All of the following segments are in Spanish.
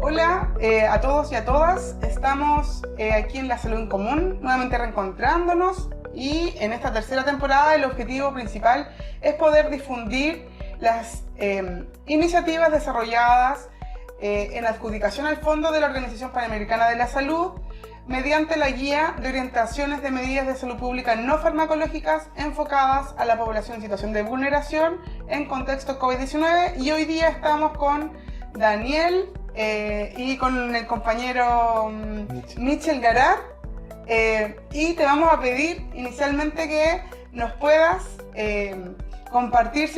Hola a todos y a todas, estamos aquí en La Salud en Común, nuevamente reencontrándonos y en esta tercera temporada el objetivo principal es poder difundir las iniciativas desarrolladas en adjudicación al Fondo de la Organización Panamericana de la Salud mediante la guía de orientaciones de medidas de salud pública no farmacológicas enfocadas a la población en situación de vulneración en contexto COVID-19, y hoy día estamos con Daniel y con el compañero Michel Garat, y te vamos a pedir inicialmente que nos puedas compartir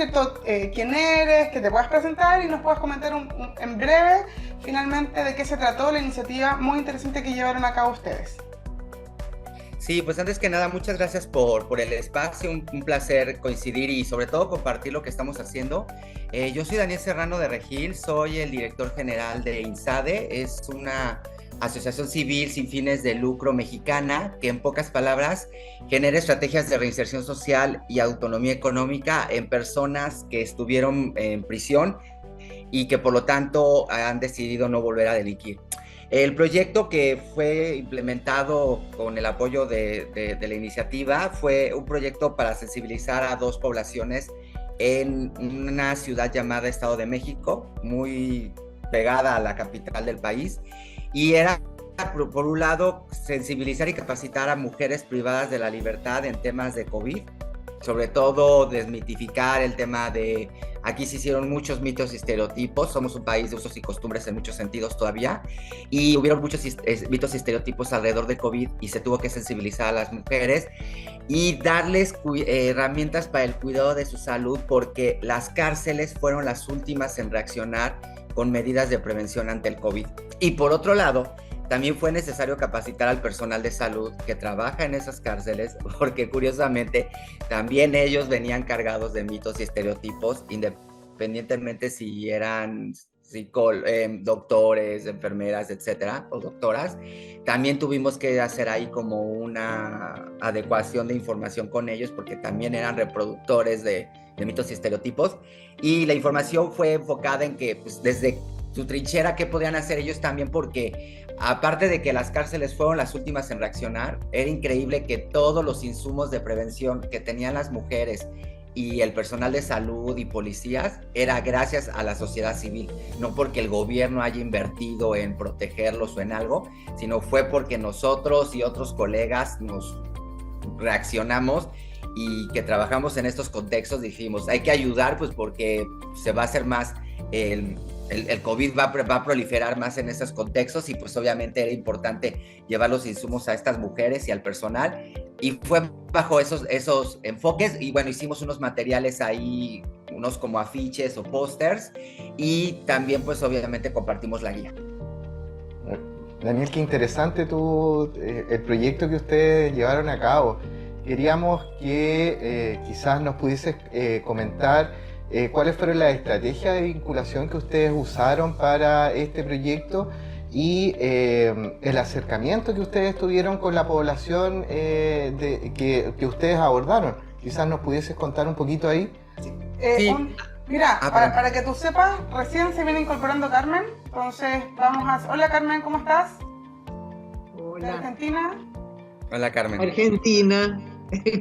quién eres, que te puedas presentar y nos puedas comentar en breve finalmente de qué se trató la iniciativa muy interesante que llevaron a cabo ustedes. Sí, pues antes que nada, muchas gracias por el espacio, un placer coincidir y sobre todo compartir lo que estamos haciendo. Yo soy Daniel Serrano de Regil, soy el director general de INSADE, es una asociación civil sin fines de lucro mexicana que en pocas palabras genera estrategias de reinserción social y autonomía económica en personas que estuvieron en prisión y que por lo tanto han decidido no volver a delinquir. El proyecto que fue implementado con el apoyo de la iniciativa fue un proyecto para sensibilizar a dos poblaciones en una ciudad llamada Estado de México, muy pegada a la capital del país, y era, por un lado, sensibilizar y capacitar a mujeres privadas de la libertad en temas de COVID, sobre todo desmitificar el tema de, aquí se hicieron muchos mitos y estereotipos, somos un país de usos y costumbres en muchos sentidos todavía, y hubieron muchos mitos y estereotipos alrededor del COVID y se tuvo que sensibilizar a las mujeres y darles herramientas para el cuidado de su salud, porque las cárceles fueron las últimas en reaccionar con medidas de prevención ante el COVID. Y por otro lado, también fue necesario capacitar al personal de salud que trabaja en esas cárceles, porque curiosamente también ellos venían cargados de mitos y estereotipos, independientemente si eran doctores, enfermeras, etcétera, o doctoras. También tuvimos que hacer ahí como una adecuación de información con ellos, porque también eran reproductores de mitos y estereotipos. Y la información fue enfocada en que, pues, desde su trinchera, qué podían hacer ellos también, porque aparte de que las cárceles fueron las últimas en reaccionar, era increíble que todos los insumos de prevención que tenían las mujeres y el personal de salud y policías era gracias a la sociedad civil, no porque el gobierno haya invertido en protegerlos o en algo, sino fue porque nosotros y otros colegas nos reaccionamos y que trabajamos en estos contextos. Dijimos, hay que ayudar, pues, porque se va a hacer más, el COVID va a proliferar más en esos contextos, y pues obviamente era importante llevar los insumos a estas mujeres y al personal, y fue bajo esos enfoques. Y bueno, hicimos unos materiales ahí, unos como afiches o pósters, y también pues obviamente compartimos la guía. Daniel, qué interesante el proyecto que ustedes llevaron a cabo. Queríamos que quizás nos pudieses comentar cuáles fueron las estrategias de vinculación que ustedes usaron para este proyecto y el acercamiento que ustedes tuvieron con la población que ustedes abordaron. Quizás nos pudieses contar un poquito ahí. Sí. Mira, para que tú sepas, recién se viene incorporando Carmen, entonces vamos a... Hola Carmen, ¿cómo estás? Hola. ¿De Argentina? Hola Carmen. Argentina,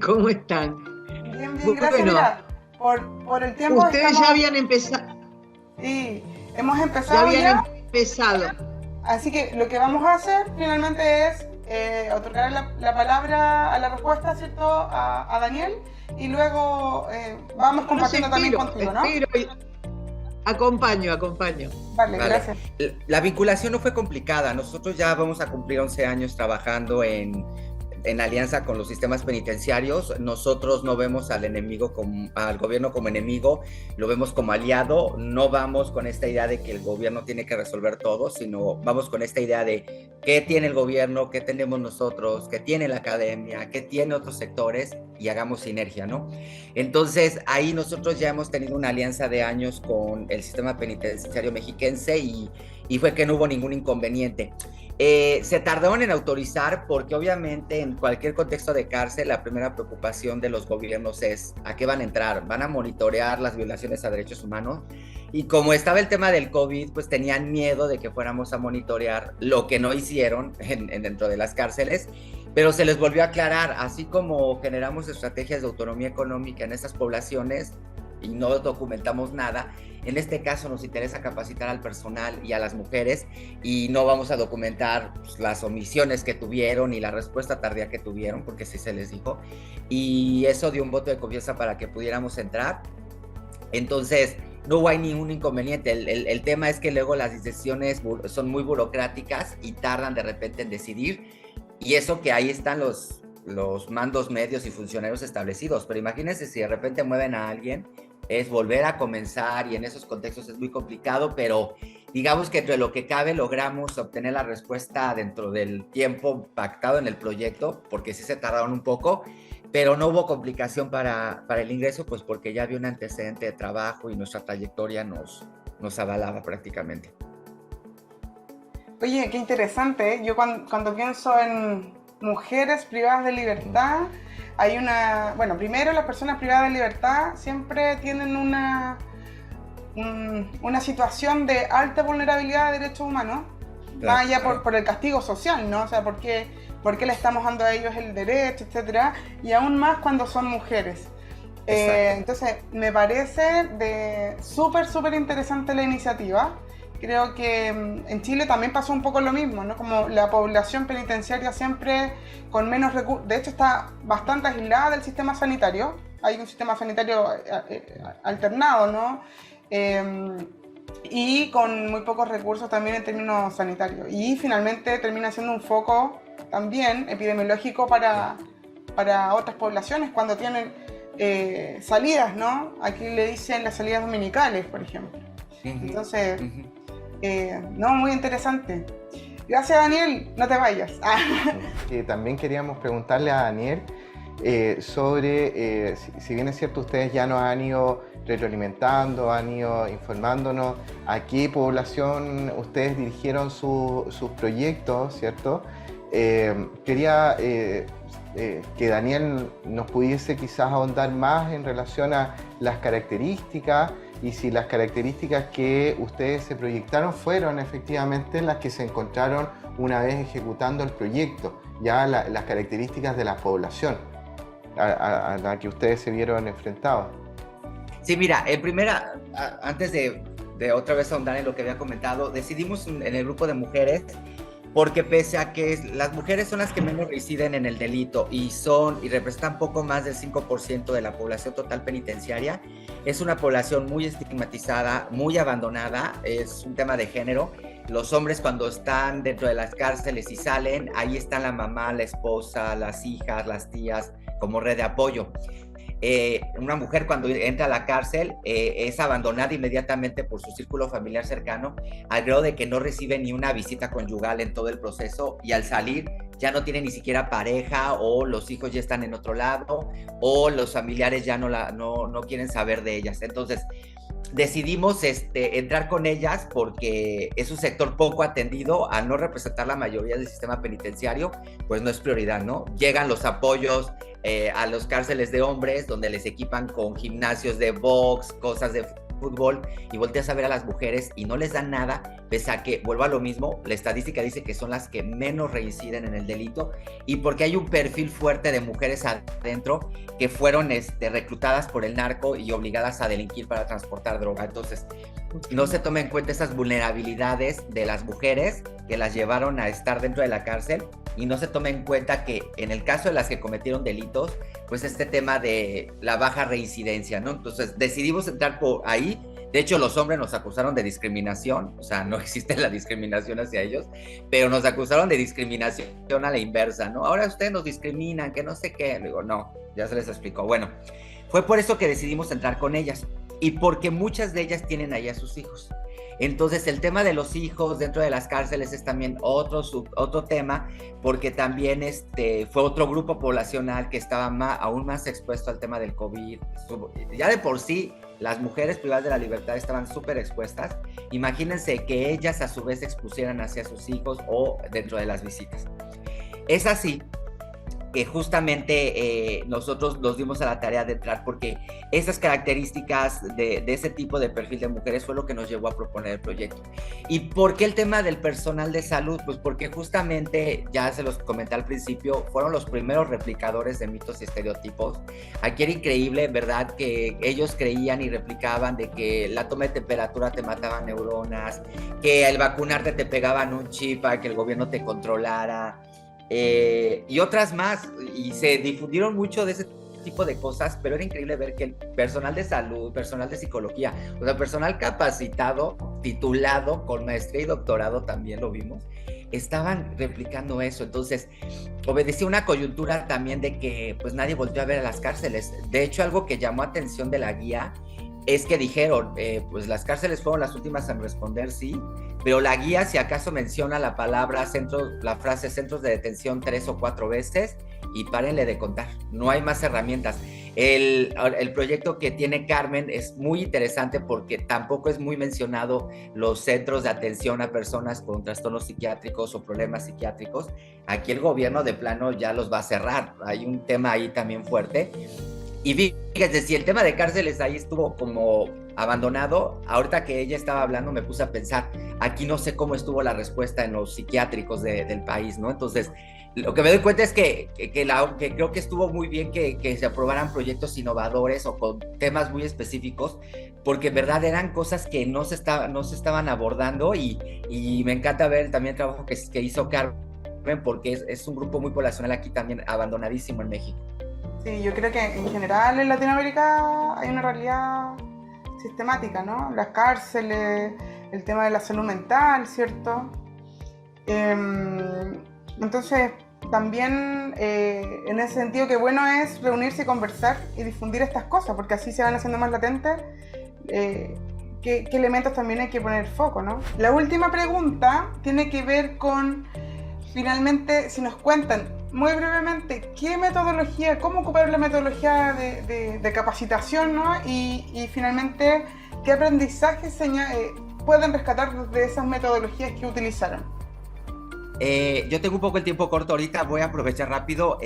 ¿cómo están? Bien, gracias. Bueno, mira, por el tiempo... Ustedes ya habían empezado. Sí, hemos empezado empezado. Así que lo que vamos a hacer finalmente es otorgar la palabra a la respuesta, ¿cierto? A Daniel, y luego vamos compartiendo también contigo, ¿no? Acompaño. Vale, gracias. La vinculación no fue complicada. Nosotros ya vamos a cumplir 11 años trabajando en alianza con los sistemas penitenciarios. Nosotros no vemos al gobierno como enemigo, lo vemos como aliado. No vamos con esta idea de que el gobierno tiene que resolver todo, sino vamos con esta idea de qué tiene el gobierno, qué tenemos nosotros, qué tiene la academia, qué tiene otros sectores, y hagamos sinergia, ¿no? Entonces ahí nosotros ya hemos tenido una alianza de años con el sistema penitenciario mexiquense, y fue que no hubo ningún inconveniente. Se tardaron en autorizar porque obviamente en cualquier contexto de cárcel la primera preocupación de los gobiernos es ¿a qué van a entrar? ¿Van a monitorear las violaciones a derechos humanos? Y como estaba el tema del COVID, pues tenían miedo de que fuéramos a monitorear, lo que no hicieron dentro de las cárceles, pero se les volvió a aclarar, así como generamos estrategias de autonomía económica en estas poblaciones y no documentamos nada, en este caso nos interesa capacitar al personal y a las mujeres y no vamos a documentar pues, las omisiones que tuvieron y la respuesta tardía que tuvieron, porque sí se les dijo, y eso dio un voto de confianza para que pudiéramos entrar. Entonces, no hay ningún inconveniente. El tema es que luego las decisiones son muy burocráticas y tardan de repente en decidir, y eso que ahí están los mandos medios y funcionarios establecidos, pero imagínense si de repente mueven a alguien, es volver a comenzar y en esos contextos es muy complicado, pero digamos que entre lo que cabe logramos obtener la respuesta dentro del tiempo pactado en el proyecto, porque sí se tardaron un poco, pero no hubo complicación para el ingreso, pues porque ya había un antecedente de trabajo y nuestra trayectoria nos avalaba prácticamente. Oye, qué interesante, ¿eh? Yo cuando pienso en mujeres privadas de libertad, hay bueno, primero las personas privadas de libertad siempre tienen una situación de alta vulnerabilidad de derechos humanos, más allá por el castigo social, ¿no? O sea, ¿por qué le estamos dando a ellos el derecho, etcétera? Y aún más cuando son mujeres. Entonces, me parece súper interesante la iniciativa. Creo que en Chile también pasó un poco lo mismo, ¿no? Como la población penitenciaria siempre con menos recursos, de hecho está bastante aislada del sistema sanitario, hay un sistema sanitario alternado, ¿no? Y con muy pocos recursos también en términos sanitarios. Y finalmente termina siendo un foco también epidemiológico para otras poblaciones cuando tienen salidas, ¿no? Aquí le dicen las salidas dominicales, por ejemplo. Entonces... no, muy interesante. Gracias, Daniel, no te vayas. También queríamos preguntarle a Daniel sobre, si bien es cierto, ustedes ya nos han ido retroalimentando, han ido informándonos a qué población ustedes dirigieron sus proyectos, ¿cierto? Quería que Daniel nos pudiese quizás ahondar más en relación a las características y si las características que ustedes se proyectaron fueron efectivamente las que se encontraron una vez ejecutando el proyecto, ya las características de la población a la que ustedes se vieron enfrentados. Sí, mira, antes de otra vez ahondar en lo que había comentado, decidimos en el grupo de mujeres porque pese a que las mujeres son las que menos residen en el delito y representan poco más del 5% de la población total penitenciaria, es una población muy estigmatizada, muy abandonada, es un tema de género. Los hombres cuando están dentro de las cárceles y salen, ahí están la mamá, la esposa, las hijas, las tías, como red de apoyo. Una mujer cuando entra a la cárcel es abandonada inmediatamente por su círculo familiar cercano, al grado de que no recibe ni una visita conyugal en todo el proceso, y al salir ya no tiene ni siquiera pareja, o los hijos ya están en otro lado, o los familiares ya no quieren saber de ellas. Entonces decidimos entrar con ellas porque es un sector poco atendido, al no representar la mayoría del sistema penitenciario, pues no es prioridad, ¿no? Llegan los apoyos a los cárceles de hombres, donde les equipan con gimnasios de box, cosas de fútbol, y volteas a ver a las mujeres y no les dan nada, pese a que, vuelvo a lo mismo, la estadística dice que son las que menos reinciden en el delito, y porque hay un perfil fuerte de mujeres adentro que fueron reclutadas por el narco y obligadas a delinquir para transportar droga. Entonces, no se toma en cuenta esas vulnerabilidades de las mujeres que las llevaron a estar dentro de la cárcel, y no se toma en cuenta que en el caso de las que cometieron delitos, pues este tema de la baja reincidencia, ¿no? Entonces decidimos entrar por ahí. De hecho, los hombres nos acusaron de discriminación, o sea, no existe la discriminación hacia ellos, pero nos acusaron de discriminación a la inversa, ¿no? Ahora ustedes nos discriminan, que no sé qué. Digo, no, ya se les explicó. Bueno, fue por eso que decidimos entrar con ellas, y porque muchas de ellas tienen ahí a sus hijos. Entonces el tema de los hijos dentro de las cárceles es también otro tema, porque también fue otro grupo poblacional que estaba aún más expuesto al tema del COVID. Ya de por sí las mujeres privadas de la libertad estaban súper expuestas. Imagínense que ellas a su vez expusieran hacia sus hijos o dentro de las visitas. Es así que justamente nosotros nos dimos a la tarea de entrar porque esas características de ese tipo de perfil de mujeres fue lo que nos llevó a proponer el proyecto. ¿Y por qué el tema del personal de salud? Pues porque justamente, ya se los comenté al principio, fueron los primeros replicadores de mitos y estereotipos. Aquí era increíble, ¿verdad?, que ellos creían y replicaban de que la toma de temperatura te mataba neuronas, que al vacunarte te pegaban un chip para que el gobierno te controlara, y otras más, y se difundieron mucho de ese tipo de cosas, pero era increíble ver que el personal de salud, personal de psicología, o sea, personal capacitado, titulado, con maestría y doctorado, también lo vimos, estaban replicando eso. Entonces obedecía una coyuntura también de que pues nadie volvió a ver a las cárceles. De hecho, algo que llamó atención de la guía es que dijeron, pues las cárceles fueron las últimas en responder, sí, pero la guía si acaso menciona la frase centros de detención 3 o 4 veces y párenle de contar, no hay más herramientas. El proyecto que tiene Carmen es muy interesante porque tampoco es muy mencionado los centros de atención a personas con trastornos psiquiátricos o problemas psiquiátricos. Aquí el gobierno de plano ya los va a cerrar, hay un tema ahí también fuerte. Y fíjense, si el tema de cárceles ahí estuvo como abandonado, ahorita que ella estaba hablando me puse a pensar, aquí no sé cómo estuvo la respuesta en los psiquiátricos del país, ¿no? Entonces, lo que me doy cuenta es que creo que estuvo muy bien que se aprobaran proyectos innovadores o con temas muy específicos, porque en verdad eran cosas que no se estaban abordando y me encanta ver también el trabajo que hizo Carmen, porque es un grupo muy poblacional aquí también abandonadísimo en México. Sí, yo creo que en general en Latinoamérica hay una realidad sistemática, ¿no? Las cárceles, el tema de la salud mental, ¿cierto? Entonces, también en ese sentido, qué bueno es reunirse y conversar y difundir estas cosas, porque así se van haciendo más latentes. ¿Qué elementos también hay que poner foco, ¿no? La última pregunta tiene que ver con, finalmente, si nos cuentan muy brevemente qué metodología, cómo ocupar la metodología de capacitación, ¿no? Y finalmente, qué aprendizajes pueden rescatar de esas metodologías que utilizaron. Yo tengo un poco el tiempo corto ahorita, voy a aprovechar rápido.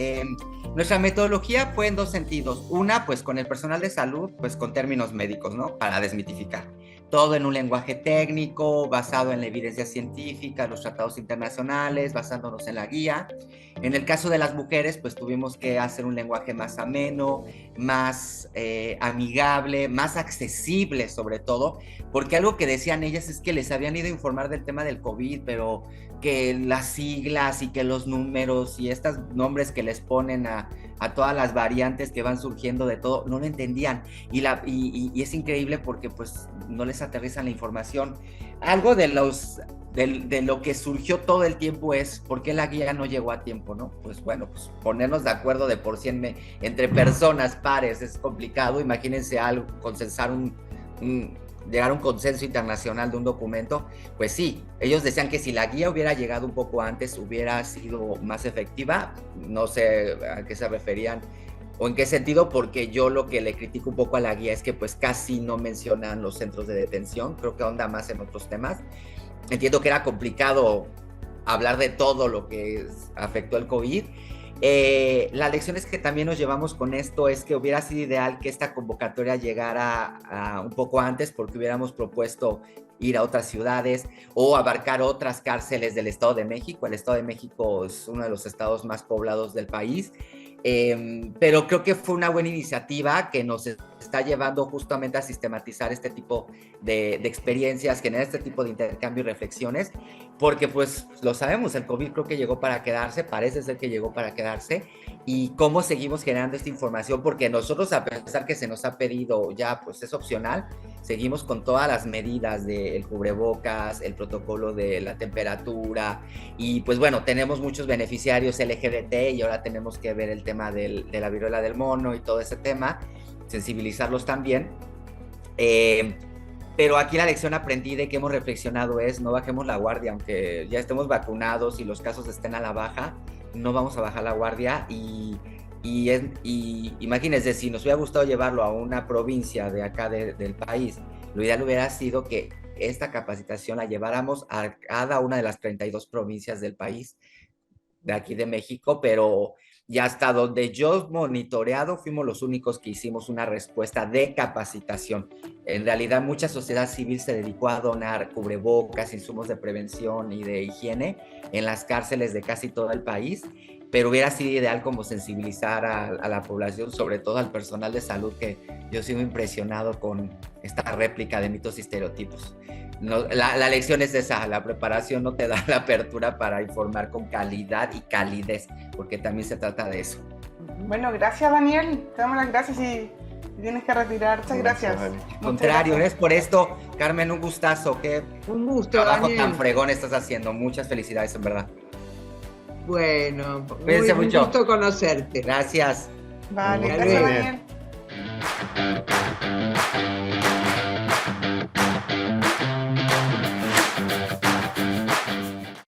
Nuestra metodología fue en 2 sentidos. Una, pues con el personal de salud, pues con términos médicos, ¿no? Para desmitificar. Todo en un lenguaje técnico, basado en la evidencia científica, los tratados internacionales, basándonos en la guía. En el caso de las mujeres, pues tuvimos que hacer un lenguaje más ameno, más amigable, más accesible sobre todo, porque algo que decían ellas es que les habían ido a informar del tema del COVID, pero que las siglas y que los números y estos nombres que les ponen a todas las variantes que van surgiendo de todo, no lo entendían. Y es increíble porque pues no les aterrizan la información. Algo de lo que surgió todo el tiempo es por qué la guía no llegó a tiempo, ¿no? Pues bueno, pues ponernos de acuerdo de por sí entre personas, pares, es complicado. Imagínense algo, consensar llegar a un consenso internacional de un documento. Pues sí, ellos decían que si la guía hubiera llegado un poco antes hubiera sido más efectiva. No sé a qué se referían o en qué sentido, porque yo lo que le critico un poco a la guía es que pues casi no mencionan los centros de detención, creo que ahonda más en otros temas. Entiendo que era complicado hablar de todo lo que afectó el COVID. Las lecciones que también nos llevamos con esto es que hubiera sido ideal que esta convocatoria llegara un poco antes, porque hubiéramos propuesto ir a otras ciudades o abarcar otras cárceles del Estado de México. El Estado de México es uno de los estados más poblados del país. Pero creo que fue una buena iniciativa que nos está llevando justamente a sistematizar este tipo de experiencias, generar este tipo de intercambio y reflexiones, porque pues lo sabemos, el COVID creo que llegó para quedarse, parece ser que llegó para quedarse, y cómo seguimos generando esta información, porque nosotros, a pesar que se nos ha pedido ya, pues es opcional, seguimos con todas las medidas del cubrebocas, el protocolo de la temperatura, y pues bueno, tenemos muchos beneficiarios LGBT y ahora tenemos que ver el tema de la viruela del mono y todo ese tema, sensibilizarlos también. Pero aquí la lección aprendí de que hemos reflexionado es no bajemos la guardia, aunque ya estemos vacunados y los casos estén a la baja, no vamos a bajar la guardia y imagínense, si nos hubiera gustado llevarlo a una provincia de acá del país, lo ideal hubiera sido que esta capacitación la lleváramos a cada una de las 32 provincias del país, de aquí de México, pero y hasta donde yo monitoreado fuimos los únicos que hicimos una respuesta de capacitación. En realidad mucha sociedad civil se dedicó a donar cubrebocas, insumos de prevención y de higiene en las cárceles de casi todo el país, pero hubiera sido ideal como sensibilizar a la población, sobre todo al personal de salud, que yo sigo impresionado con esta réplica de mitos y estereotipos. No, la lección es esa, la preparación no te da la apertura para informar con calidad y calidez, porque también se trata de eso. Bueno, gracias Daniel, te damos las gracias y tienes que retirar. Muchas gracias. Al contrario, gracias por esto. Carmen, un gustazo. Qué Un gusto, trabajo Daniel. tan fregón estás haciendo. Muchas felicidades, en verdad. Bueno, Cuídense un mucho. gusto conocerte. Gracias. Vale, Hasta gracias luego. Daniel.